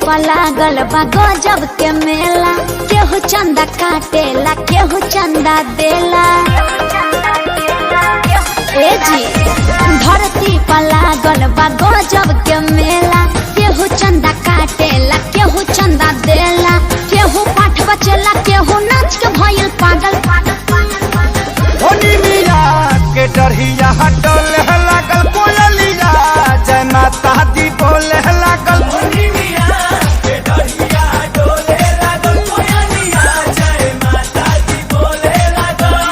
पर लागल बा गजब के मेला, केहू चंदा काटेला केहू चंदा देला। ए जी धरती पर लागल बा गजब के मेला, केहू चंदा काटेला केहू चंदा देला। केहू पाठ बचेला केहू नाच के भइल पागल। होनी मिया के डरिया डोले लागल कोयलिया, जय माता दी बोले लागल। होनी मिया के डरिया डोले लागल कोयलिया, जय माता दी बोले लागल।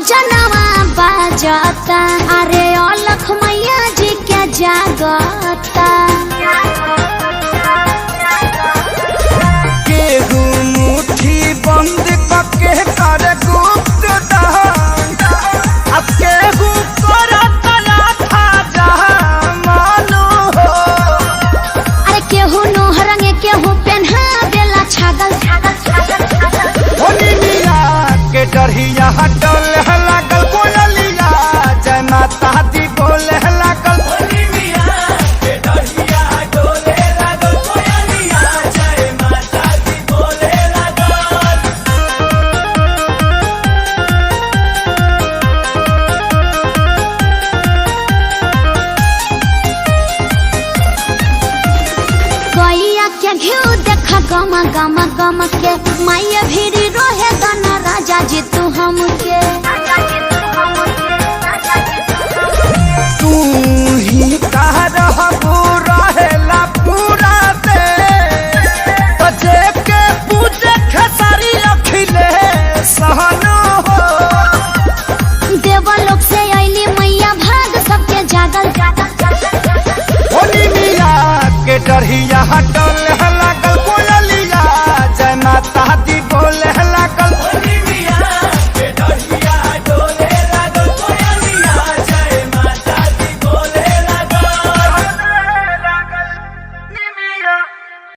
जनवा बाजता, अरे अलख मैया जी क्या जागता। केहू मुट्ठी बंद करके करे गुप्त दान, अब केहू करत था जहां मानो हो। अरे केहू नोह रंगे केहू पेन्हा देला छागल। होनी मिया के डरिया डोले लागल कोयलिया, जय माता दी बोले लागल। होनी मिया के डरिया डोले लागल कोयलिया, जय माता दी बोले लागल। गैया के घिउ देख गम गम गम के, माया भीरी रोहे गाना राजा जी तू हमके। तू ही कह रहबू